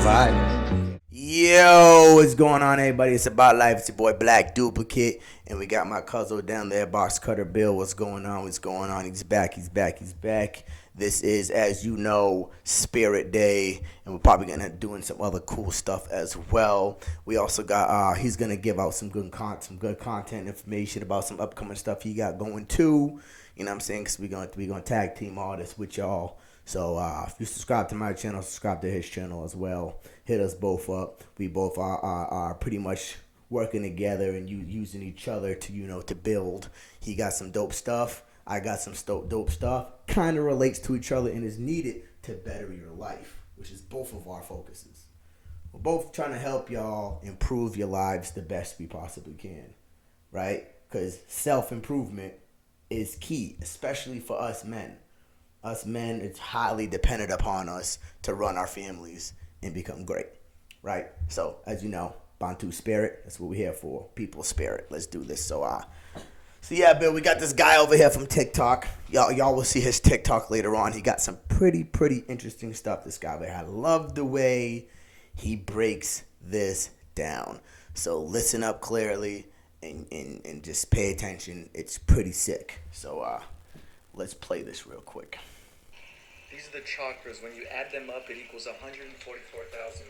vibe. Yo, what's going on, everybody? It's About Life. It's your boy Black Duplicate, and we got my cousin down there, BoxCutter BiLL. What's going on? What's going on? He's back. He's back. He's back. This is, as you know, Spirit Day, and we're probably gonna doing some other cool stuff as well. We also got he's gonna give out some good content information about some upcoming stuff he got going too. You know what I'm saying? Cause we're gonna tag team all this with y'all. So if you subscribe to my channel, subscribe to his channel as well. Hit us both up. We both are pretty much working together and using each other to build. He got some dope stuff. I got some dope stuff. Kind of relates to each other and is needed to better your life, which is both of our focuses. We're both trying to help y'all improve your lives the best we possibly can, right? Because self-improvement is key, especially for us men. Us men, it's highly dependent upon us to run our families and become great, right? So, as you know, Bantu spirit, that's what we're here for. People spirit. Let's do this. So yeah, Bill, we got this guy over here from TikTok. Y'all will see his TikTok later on. He got some pretty interesting stuff, this guy. But I love the way he breaks this down. So listen up clearly and just pay attention. It's pretty sick. So let's play this real quick. These are the chakras. When you add them up, it equals 144,000.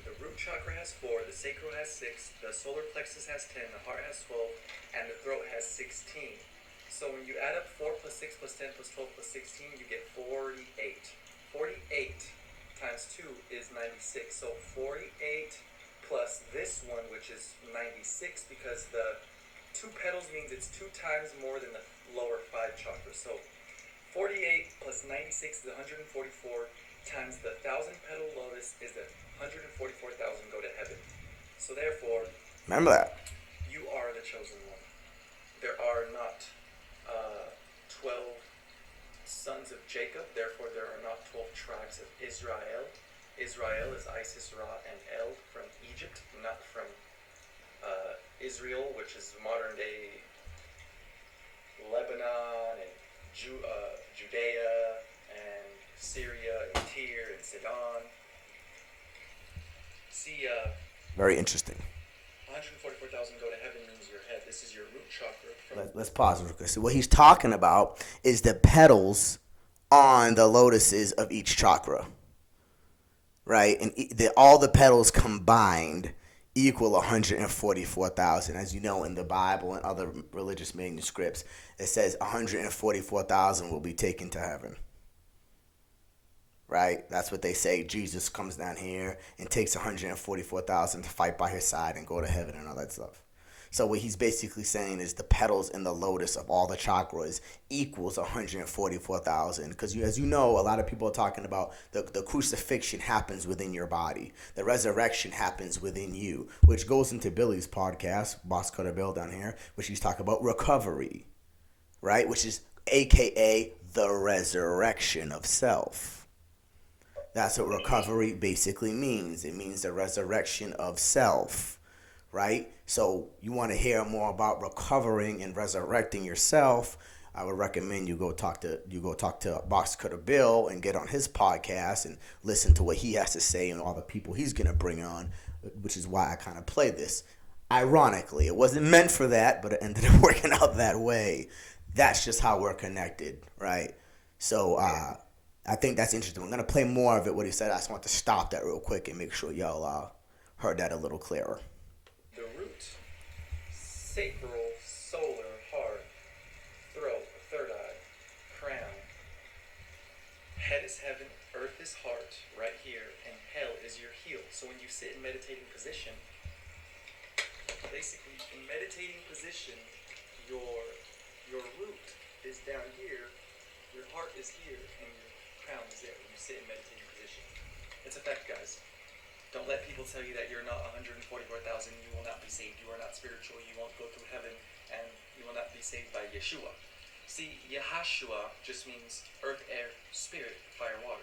The root chakra has 4, the sacral has 6, the solar plexus has 10, the heart has 12, and the throat has 16. So when you add up 4 plus 6 plus 10 plus 12 plus 16, you get 48. 48 times 2 is 96. So 48 plus this one, which is 96, because the 2 petals means it's 2 times more than the lower 5 chakras. So 48 plus 96 is 144 times the 1,000 petal lotus is the 144,000 go to heaven. So therefore, remember that. You are the chosen one. There are not 12 sons of Jacob. Therefore, there are not 12 tribes of Israel. Israel is Isis, Ra, and El from Egypt, not from Israel, which is modern day Lebanon and Judea and Syria and Tyre and Sidon. See, very interesting. 144,000 go to heaven means your head. This is your root chakra. Let's pause real quick. So what he's talking about is the petals on the lotuses of each chakra, right? And all the petals combined equal 144,000. As you know, in the Bible and other religious manuscripts, it says 144,000 will be taken to heaven. Right? That's what they say. Jesus comes down here and takes 144,000 to fight by his side and go to heaven and all that stuff. So what he's basically saying is the petals in the lotus of all the chakras equals 144,000. Because as you know, a lot of people are talking about the crucifixion happens within your body. The resurrection happens within you, which goes into Billy's podcast, BoxCutter BiLL down here, which he's talking about recovery, right? Which is AKA the resurrection of self. That's what recovery basically means. It means the resurrection of self. Right? So you want to hear more about recovering and resurrecting yourself, I would recommend you go talk to BoxCutter BiLL and get on his podcast and listen to what he has to say and all the people he's going to bring on, which is why I kind of play this. Ironically, it wasn't meant for that, but it ended up working out that way. That's just how we're connected, right? So I think that's interesting. We're going to play more of it, what he said. I just want to stop that real quick and make sure y'all heard that a little clearer. The root, sacral, solar, heart, throat, third eye, crown. Head is heaven, earth is heart, right here, and hell is your heel. So when you sit in meditating position, basically in meditating position, your root is down here, your heart is here, and your crown is there when you sit in meditating position. It's a fact, guys. Don't let people tell you that you're not 144,000, you will not be saved, you are not spiritual, you won't go through heaven, and you will not be saved by Yeshua. See, Yahashua just means earth, air, spirit, fire, water.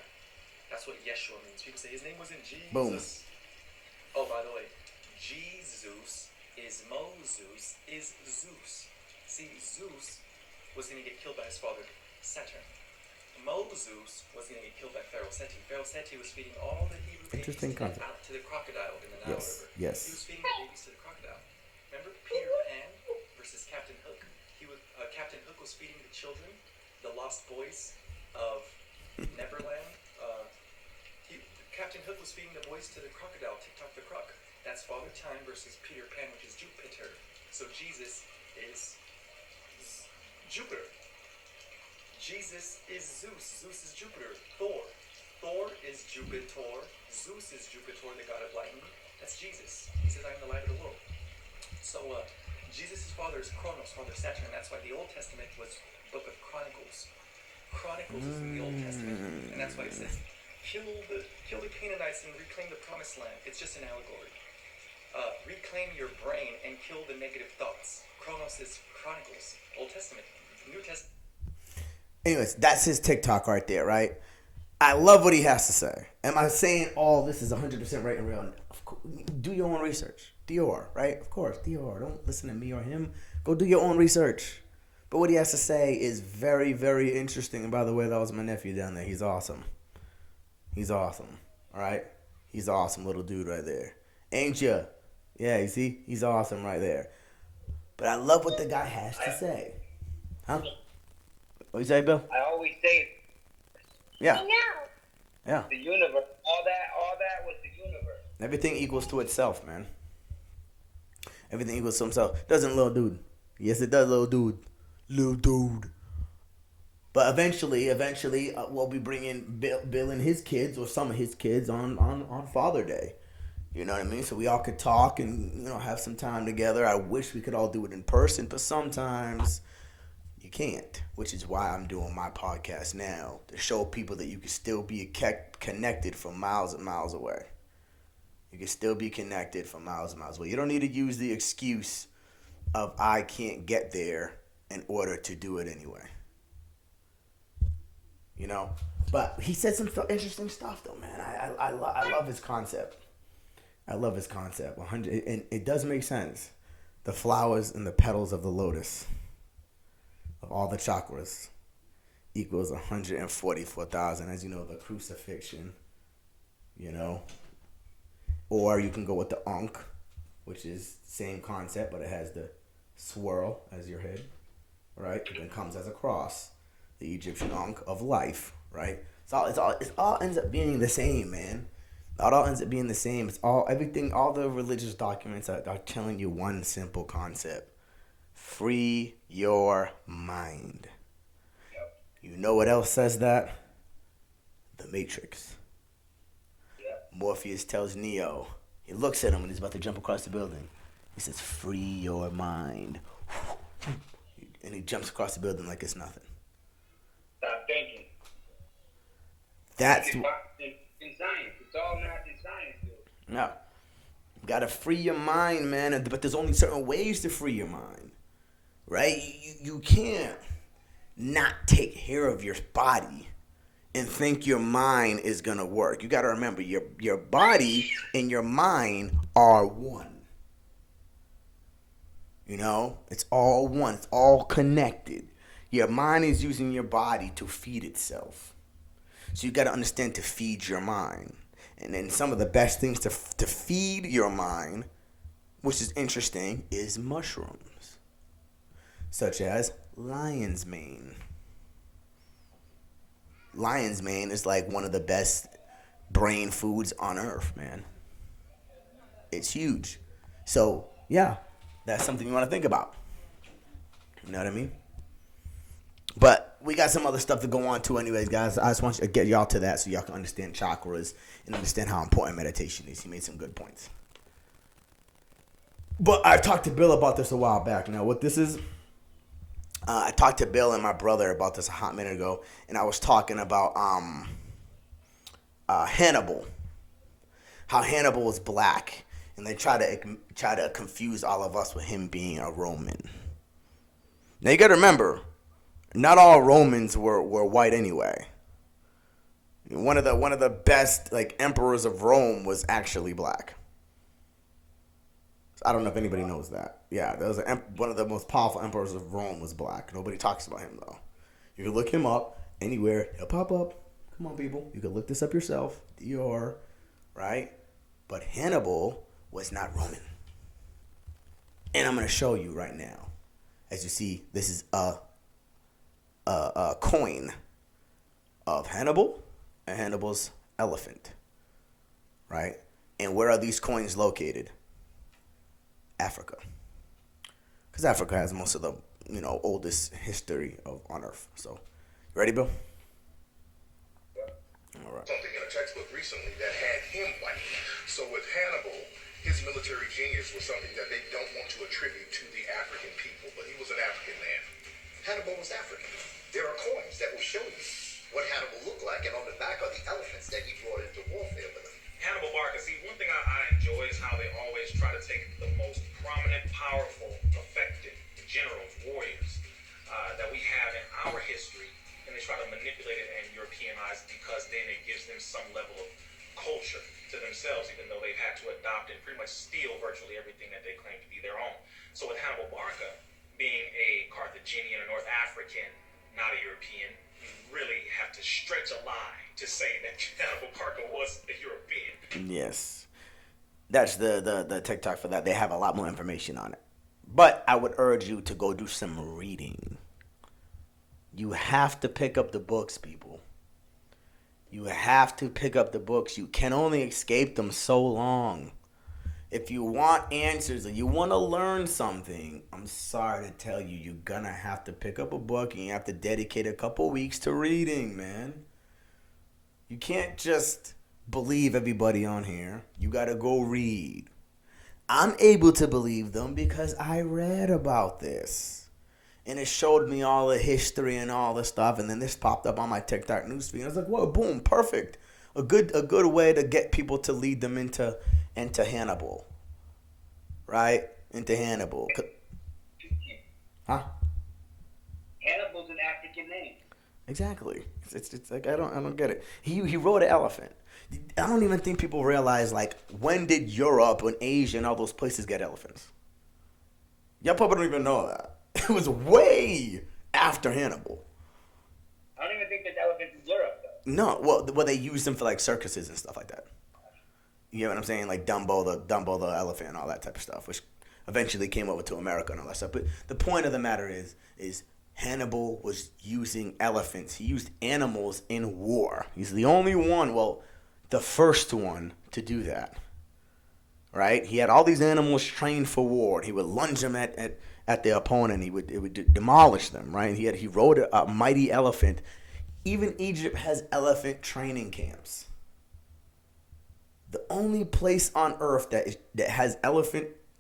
That's what Yeshua means. People say his name wasn't Jesus. Boom. Oh, by the way, Jesus is Moses, is Zeus. See, Zeus was going to get killed by his father, Saturn. Moses was going to get killed by Pharaoh Seti. Pharaoh Seti was feeding all the Hebrew Interesting concept. Out to the crocodile in the Nile Yes, River. yes. He was feeding the babies to the crocodile. Remember Peter Pan versus Captain Hook? Captain Hook was feeding the children, the lost boys of Neverland. Captain Hook was feeding the boys to the crocodile, TikTok the croc. That's Father Time versus Peter Pan, which is Jupiter. So Jesus is Jupiter. Jesus is Zeus. Zeus is Jupiter. Thor is Jupiter. Zeus is Jupiter, the god of lightning. That's Jesus. He says, I am the light of the world. So, Jesus' father is Chronos, Father Saturn. That's why the Old Testament was Book of Chronicles. Chronicles is in the Old Testament. And that's why it says, kill the Canaanites and reclaim the promised land. It's just an allegory. Reclaim your brain and kill the negative thoughts. Chronos is Chronicles. Old Testament. New Testament. Anyways, that's his TikTok right there, right? I love what he has to say. Am I saying all this is 100% right and real? Of course, do your own research. Dior, right? Of course, Dior. Don't listen to me or him. Go do your own research. But what he has to say is very, very interesting. And by the way, that was my nephew down there. He's awesome. He's awesome. All right? He's awesome little dude right there. Ain't ya? Yeah, you see? He's awesome right there. But I love what the guy has to say. Huh? What you say, Bill? I always say, Yeah. Yeah. the universe. All that was the universe. Everything equals to itself, man. Everything equals to himself. Doesn't little dude? Yes, it does, little dude. Little dude. But eventually, we'll be bringing Bill and his kids or some of his kids on Father Day. You know what I mean? So we all could talk and have some time together. I wish we could all do it in person, but sometimes you can't. Which is why I'm doing my podcast now, to show people that you can still be connected from miles and miles away. You can still be connected from miles and miles away. You don't need to use the excuse of I can't get there in order to do it anyway. But he said some interesting stuff though, man. I love his concept. I love his concept. 100, and it does make sense. The flowers and the petals of the lotus of all the chakras equals 144,000. As you know, the crucifixion. Or you can go with the Ankh, which is same concept, but it has the swirl as your head, right? It then comes as a cross. The Egyptian Ankh of life, right? It all ends up being the same, man. It all ends up being the same. It's all the religious documents are telling you one simple concept. Free your mind. Yep. You know what else says that? The Matrix. Yep. Morpheus tells Neo, he looks at him when he's about to jump across the building. He says, free your mind. And he jumps across the building like it's nothing. Stop thinking. That's in science. It's all math and science, dude. no. You gotta free your mind, man. But there's only certain ways to free your mind, right? You can't not take care of your body and think your mind is gonna work. You gotta remember your body and your mind are one. It's all one. It's all connected. Your mind is using your body to feed itself. So you got to understand to feed your mind. And then some of the best things to feed your mind, which is interesting, is mushrooms. Such as lion's mane. Lion's mane is like one of the best brain foods on earth, man. It's huge. So, yeah, that's something you want to think about. You know what I mean? But we got some other stuff to go on to anyways, guys. I just want to get y'all to that so y'all can understand chakras and understand how important meditation is. He made some good points. But I talked to Bill about this a while back. Now, what this is, I talked to Bill and my brother about this a hot minute ago, and I was talking about Hannibal. How Hannibal was black, and they try to confuse all of us with him being a Roman. Now, you got to remember, not all Romans were white anyway. One of the best emperors of Rome was actually black. I don't know if anybody knows that. Yeah, there was one of the most powerful emperors of Rome was black. Nobody talks about him though. You can look him up anywhere. He'll pop up. Come on, people. You can look this up yourself. Dior, right? But Hannibal was not Roman. And I'm going to show you right now. As you see, this is a coin of Hannibal and Hannibal's elephant, right? And where are these coins located? Africa. Because Africa has most of the, oldest history on Earth. So, you ready, Bill? All right. Something in a textbook recently that had him white. So with Hannibal, his military genius was something that they don't want to attribute to the African people, but he was an African man. Hannibal was African. There are coins that will show you what Hannibal looked like, and on the back are the elephants that he brought into warfare with him. Hannibal Barca, see, one thing I enjoy is how they always try to take the most prominent, powerful, effective generals, warriors that we have in our history, and they try to manipulate it and Europeanize because then it gives them some level of culture to themselves, even though they've had to adopt and pretty much steal virtually everything that they claim to be their own. So with Hannibal Barca being a Carthaginian, a North African, not a European, you really have to stretch a lie to say that Hannibal Barca was a European. Yes. That's the TikTok for that. They have a lot more information on it. But I would urge you to go do some reading. You have to pick up the books, people. You have to pick up the books. You can only escape them so long. If you want answers or you want to learn something, I'm sorry to tell you, you're going to have to pick up a book and you have to dedicate a couple weeks to reading, man. You can't just believe everybody on here. You got to go read. I'm able to believe them because I read about this. And it showed me all the history and all the stuff. And then this popped up on my TikTok newsfeed. I was like, whoa, boom, perfect. A good way to get people to lead them into Hannibal. Right? Into Hannibal. Huh? Hannibal's an African name. Exactly. It's like I don't get it. He rode an elephant. I don't even think people realize, like, when did Europe and Asia and all those places get elephants? Y'all probably don't even know that. It was way after Hannibal. I don't even think there's elephants in Europe, though. No, well, they used them for like circuses and stuff like that. You know what I'm saying? Like Dumbo the elephant and all that type of stuff, which eventually came over to America and all that stuff. But the point of the matter is Hannibal was using elephants. He used animals in war. He's the only one, well, the first one to do that. Right? He had all these animals trained for war. He would lunge them at the opponent. It would demolish them, right? He rode a mighty elephant. Even Egypt has elephant training camps. The only place on earth that has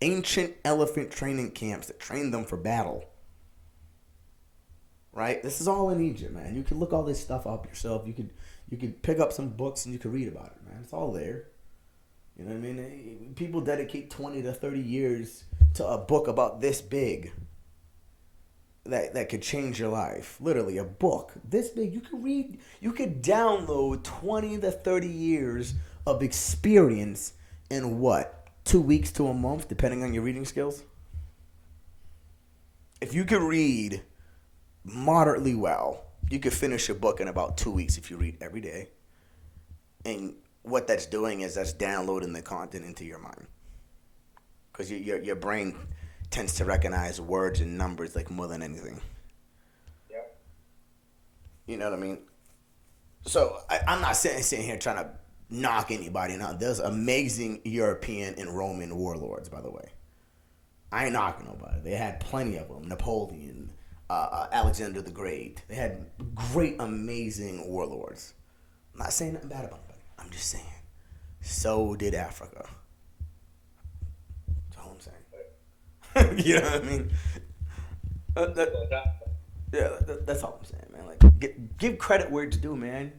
ancient elephant training camps that train them for battle. Right? This is all in Egypt, man. You can look all this stuff up yourself. You could pick up some books and you can read about it, man. It's all there. You know what I mean? People dedicate 20 to 30 years to a book about this big that could change your life. Literally, a book this big. You could read, you could download 20 to 30 years of experience in what? 2 weeks to a month, depending on your reading skills? If you could read moderately well, you could finish a book in about 2 weeks if you read every day. And what that's doing is that's downloading the content into your mind. Because your brain tends to recognize words and numbers like more than anything. Yeah. You know what I mean? So I'm not sitting here trying to knock anybody. Now, there's amazing European and Roman warlords, by the way. I ain't knocking nobody. They had plenty of them. Napoleon, Alexander the Great. They had great, amazing warlords. I'm not saying nothing bad about them. I'm just saying, so did Africa. That's all I'm saying. You know what I mean? That's all I'm saying, man. Like, give credit where it's due, man.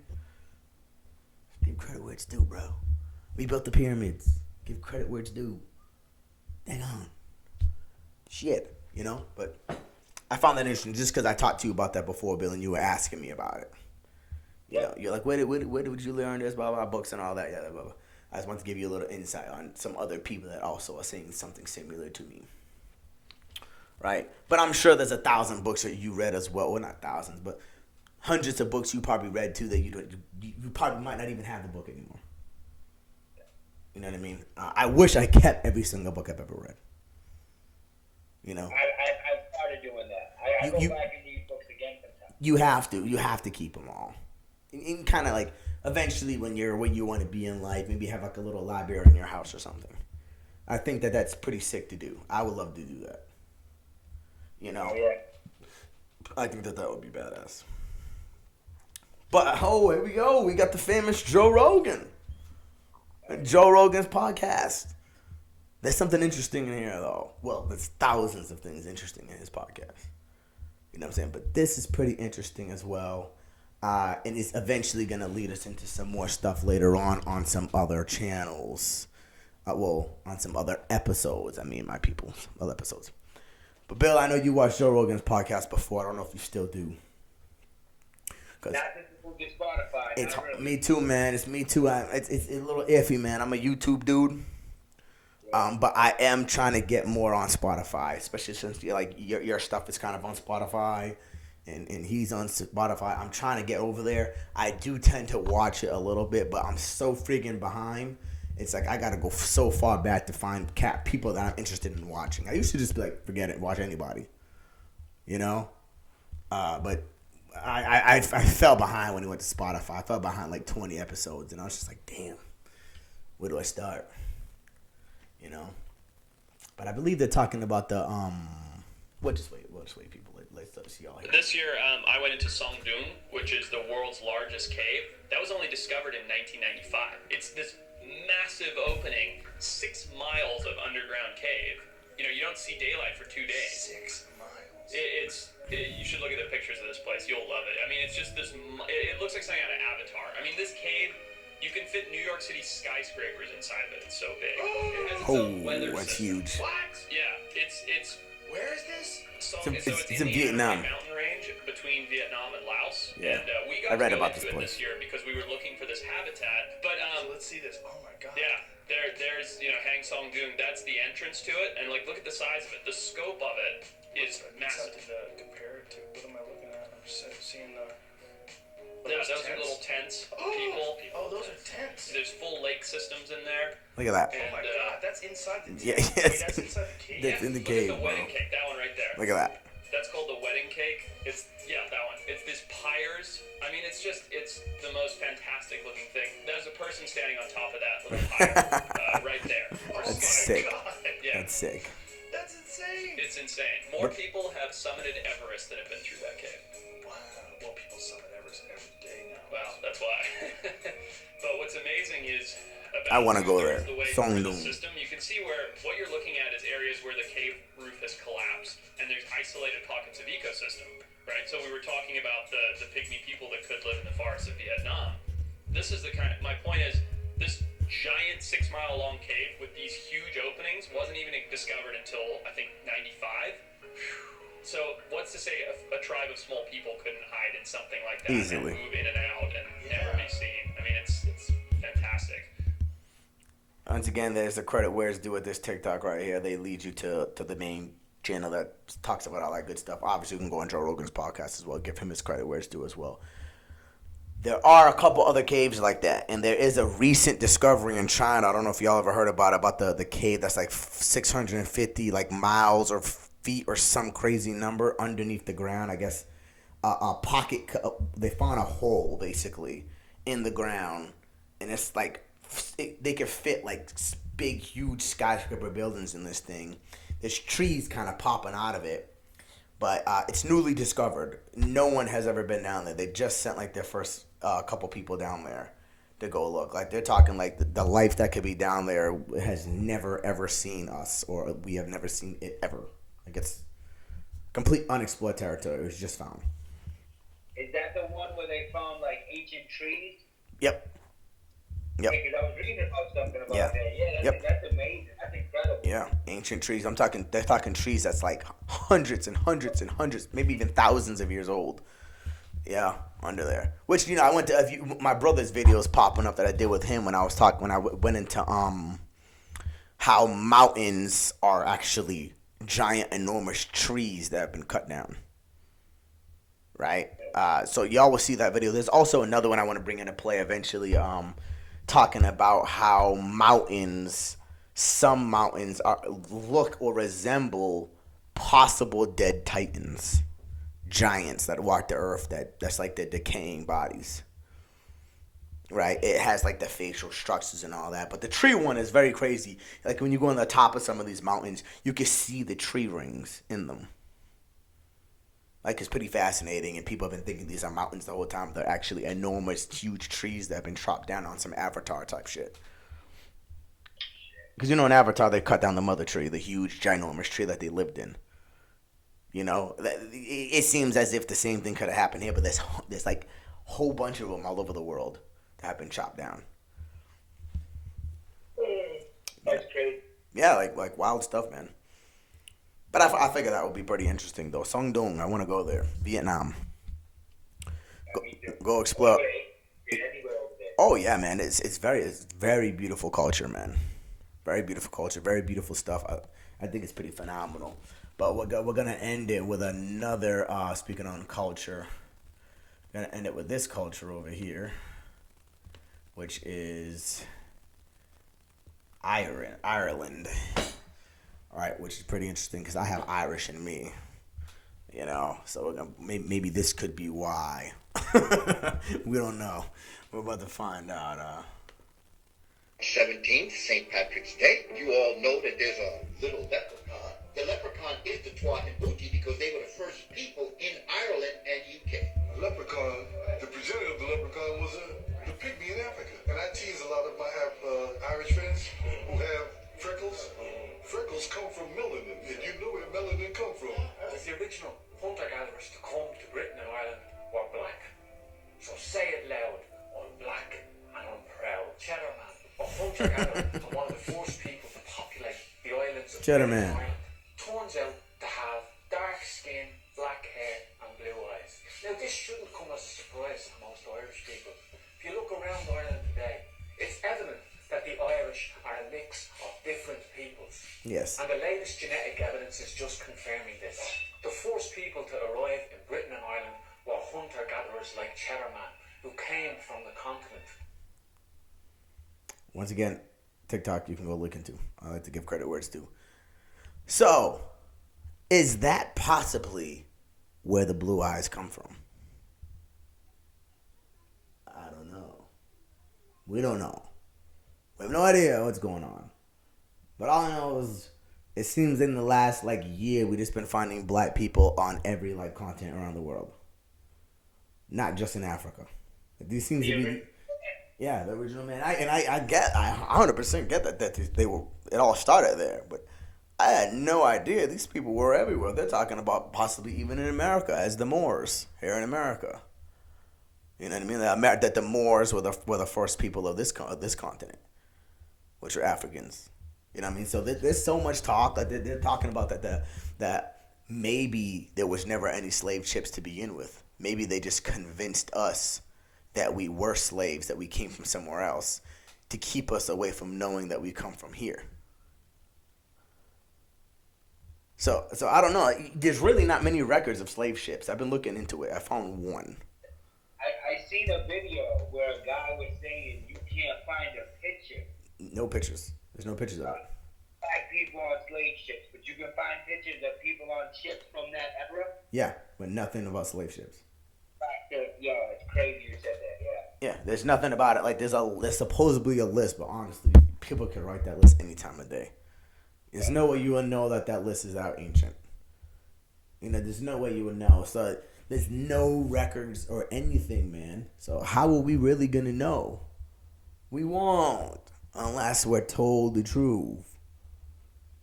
Give credit where it's due, bro. We built the pyramids. Give credit where it's due. Dang on. Shit, you know? But I found that interesting just because I talked to you about that before, Bill, and you were asking me about it. You know, you're like, where did you learn this, blah, blah, books and all that, yeah, blah, blah. I just want to give you a little insight on some other people that also are saying something similar to me. Right? But I'm sure there's 1,000 books that you read as well. Well, not thousands, but hundreds of books you probably read too that you probably might not even have the book anymore. You know what I mean? I wish I kept every single book I've ever read. You know, I've started doing that. I go back and read books again sometimes. you have to keep them all. And kind of like eventually when you're where you want to be in life, maybe have like a little library in your house or something. I think that that's pretty sick to do. I would love to do that. You know, I think that would be badass. But here we go. We got the famous Joe Rogan. Joe Rogan's podcast. There's something interesting in here, though. Well, there's thousands of things interesting in his podcast. You know what I'm saying? But this is pretty interesting as well. And it's eventually going to lead us into some more stuff later on some other channels. On some other episodes. I mean, my people, other episodes. But, Bill, I know you watched Joe Rogan's podcast before. I don't know if you still do. Not since it moved to Spotify. It's really. me too, man. It's me too. It's a little iffy, man. I'm a YouTube dude. But I am trying to get more on Spotify, especially since your stuff is kind of on Spotify, and he's on Spotify. I'm trying to get over there. I do tend to watch it a little bit, but I'm so freaking behind. It's like I gotta go so far back to find people that I'm interested in watching. I used to just be like, forget it, watch anybody, you know. But I fell behind when he went to Spotify. I fell behind like 20 episodes, and I was just like, damn, where do I start? You know, but I believe they're talking about the We'll just wait, people. Let's see y'all here. This year, I went into Songdung, which is the world's largest cave. That was only discovered in 1995. It's this massive opening, 6 miles of underground cave. You know, you don't see daylight for 2 days. 6 miles. You should look at the pictures of this place. You'll love it. I mean, it's just this. It looks like something out of Avatar. I mean, this cave. You can fit New York City skyscrapers inside of it. It's so big. It has its own weather that's system. huge. What? Yeah, it's. Where is this? It's in in the Vietnam. mountain range between Vietnam and Laos. Yeah. And we got I read to go about into this it place. this year because we were looking for this habitat. But So let's see this. Oh my god. yeah, there's Hang Song Doong. That's the entrance to it, and like look at the size of it. The scope of it is massive. Something to compare it to. What am I looking at? I'm just seeing the. Yeah, those are little tents. People. Oh, those are tents. There's full lake systems in there. Look at that. Oh my god, that's inside the Yeah, tent. yes. That's inside the cave. That's in the Look cave, at the wedding bro. cake. That one right there. Look at that. That's called the wedding cake. It's that one. It's these pyres. I mean, it's the most fantastic looking thing. There's a person standing on top of that little pyre right there. That's sick. Yeah. That's sick. That's insane. It's insane. More people have summited Everest than have been through that cave. Wow. Well, people summit Everest every day now. Well, that's why. But what's amazing is I wanna go there. the way Song through the Doong. system, you can see where what you're looking at is areas where the cave roof has collapsed, and there's isolated pockets of ecosystem, right? So we were talking about the pygmy people that could live in the forests of Vietnam. This is my point is, this giant 6 mile long cave with these huge openings wasn't even discovered until, I think, 95. So what's to say a tribe of small people couldn't hide in something like that Easily. and move in and out and never be seen? I mean, it's fantastic. Once again, there's the credit where it's due with this TikTok right here. They lead you to the main channel that talks about all that good stuff. Obviously, you can go on Joe Rogan's podcast as well. Give him his credit where it's due as well. There are a couple other caves like that, and there is a recent discovery in China. I don't know if y'all ever heard about the cave that's like 650 miles or feet or some crazy number underneath the ground. I guess a pocket. They found a hole basically in the ground, and it's like they could fit like big, huge skyscraper buildings in this thing. There's trees kind of popping out of it. But it's newly discovered. No one has ever been down there. They just sent like their first couple people down there to go look. Like they're talking like the life that could be down there has never ever seen us, or we have never seen it ever. Like it's complete unexplored territory. It was just found. Is that the one where they found like ancient trees? Yep. Yep. Because I was reading about something about Yeah. that. Yeah, that's amazing. That's incredible. Yeah, ancient trees. They're talking trees that's like hundreds and hundreds and hundreds, maybe even thousands of years old. Yeah, under there. Which I went to my brother's videos popping up that I did with him when I went into how mountains are actually giant, enormous trees that have been cut down. Right. So y'all will see that video. There's also another one I want to bring into play eventually. talking about how some mountains look or resemble possible dead titans, giants that walk the earth. That's like the decaying bodies. Right, it has like the facial structures and all that, but the tree one is very crazy. Like when you go on the top of some of these mountains, you can see the tree rings in them. Like it's pretty fascinating, and people have been thinking these are mountains the whole time. They're actually enormous, huge trees that have been chopped down on some Avatar type shit. Because in Avatar they cut down the mother tree, the huge, ginormous tree that they lived in. It seems as if the same thing could have happened here, but there's like a whole bunch of them all over the world have been chopped down. That's crazy. Yeah, like wild stuff, man. But I figure that would be pretty interesting, though. Song Dong, I want to go there. Vietnam. Go explore. Oh yeah, man. It's very beautiful culture, man. Very beautiful culture. Very beautiful stuff. I think it's pretty phenomenal. But we're gonna end it with another. Speaking on culture, we're gonna end it with this culture over here, which is Ireland. All right, which is pretty interesting because I have Irish in me, So we're gonna, maybe this could be why. We don't know. We're about to find out. 17th, St. Patrick's Day. You all know that there's a little leprechaun. The leprechaun is the Twat and Booty because they were the first people in Ireland and UK. Leprechaun, the progenitor of the leprechaun was the pygmy in Africa. And I tease a lot of my Irish friends who have freckles. Freckles come from melanin, and you know where melanin come from. The original hunter-gatherers to come to Britain and Ireland were black. So say it loud, I'm black and I'm proud. Cheddar man, a hunter-gatherer and one of the first people to populate the islands of Cheddar Britain man. and Ireland. Turns out to have dark skin, black hair and blue eyes. Now this shouldn't come as a surprise to most Irish people. If you look around Ireland today, it's evident that the Irish are a mix of different peoples. Yes. And the latest genetic evidence is just confirming this. The first people to arrive in Britain and Ireland were hunter-gatherers like Cheddar Man, who came from the continent. Once again, TikTok you can go look into. I like to give credit where it's due. So, is that possibly where the blue eyes come from? I don't know. We don't know. We have no idea what's going on. But all I know is it seems in the last year we just been finding black people on every continent around the world. Not just in Africa. These seems to be the original man. I 100% get that they were, it all started there, but I had no idea these people were everywhere. They're talking about possibly even in America as the Moors here in America. You know what I mean? That the Moors were the first people of this continent, which are Africans. You know what I mean? So there's so much talk that they're talking about that maybe there was never any slave ships to begin with. Maybe they just convinced us that we were slaves, that we came from somewhere else, to keep us away from knowing that we come from here. So I don't know. There's really not many records of slave ships. I've been looking into it. I found one. I seen a video where a guy was saying you can't find a picture. No pictures. There's no pictures of it. Black people on slave ships, but you can find pictures of people on ships from that era. Yeah, but nothing about slave ships. Yeah, it's crazy you said that. Yeah, there's nothing about it. There's supposedly a list, but honestly, people can write that list any time of day. There's no way you would know that list is that ancient. There's no way you would know. So there's no records or anything, man. So how are we really gonna know? We won't unless we're told the truth.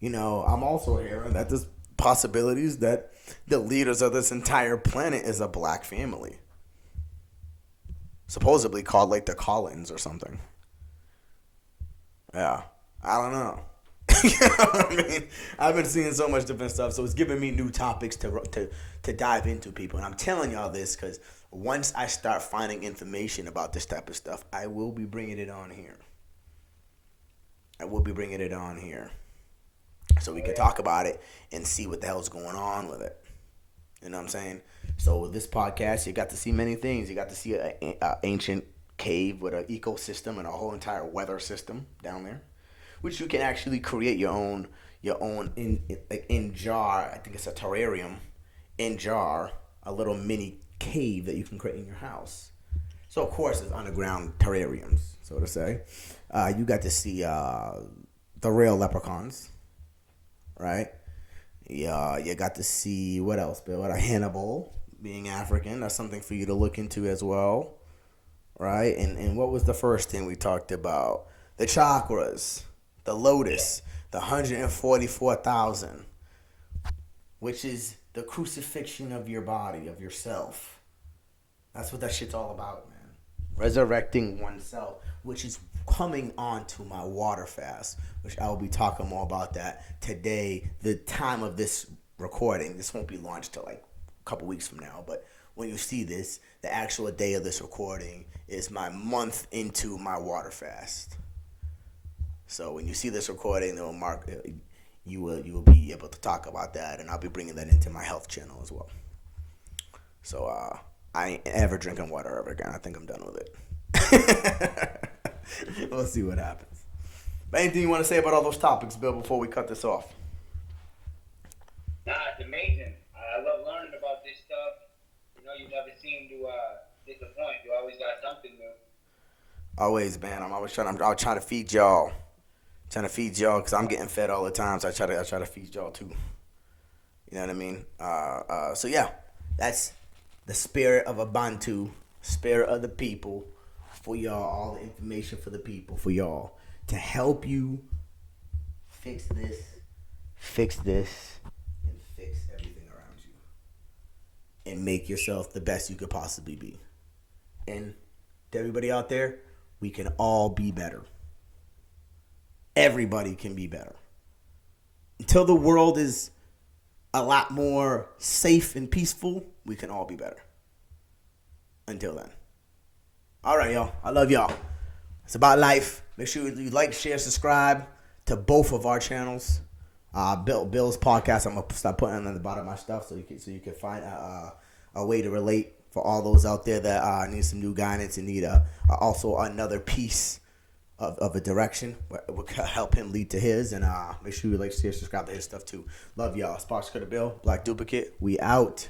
I'm also hearing that there's possibilities that the leaders of this entire planet is a black family. Supposedly called the Collins or something. Yeah, I don't know. You know what I mean? I've been seeing so much different stuff, so it's giving me new topics to dive into, people. And I'm telling y'all this because once I start finding information about this type of stuff, I will be bringing it on here. So we can talk about it and see what the hell's going on with it. You know what I'm saying? So with this podcast, you got to see many things. You got to see an ancient cave with an ecosystem and a whole entire weather system down there, which you can actually create your own in jar. I think it's a terrarium in jar, a little mini cave that you can create in your house. So of course it's underground terrariums, so to say. You got to see the real leprechauns, right? Yeah, you got to see what else, Bill? What a Hannibal being African. That's something for you to look into as well, right? And what was the first thing we talked about? The chakras, the lotus, the 144,000, which is the crucifixion of your body, of yourself. That's what that shit's all about, man. Resurrecting oneself, which is coming on to my water fast, which I will be talking more about that today. The time of this recording, this won't be launched till like a couple weeks from now, but when you see this, the actual day of this recording is my month into my water fast. So when you see this recording, it will mark. You will be able to talk about that, and I'll be bringing that into my health channel as well. So I ain't ever drinking water ever again. I think I'm done with it. We'll see what happens. But anything you want to say about all those topics, Bill, before we cut this off? Nah, it's amazing. I love learning about this stuff. You know, you never seem to disappoint. You always got something new. Always, man. I'm trying to feed y'all. Because I'm getting fed all the time, so I try to feed y'all too. You know what I mean? So yeah, that's the spirit of a Bantu, spirit of the people, for y'all. All the information for the people, for y'all, to help you fix this, and fix everything around you, and make yourself the best you could possibly be. And to everybody out there, we can all be better. Everybody can be better. Until the world is a lot more safe and peaceful, we can all be better. Until then. All right, y'all. I love y'all. It's about life. Make sure you like, share, subscribe to both of our channels. BiLL's podcast, I'm gonna start putting on the bottom of my stuff so you can find a way to relate for all those out there that need some new guidance and need also another piece of a direction. Will help him lead to his, and make sure you like, share, subscribe to his stuff too. Love y'all. BoxCutter BiLL, Black Duplicate. We out.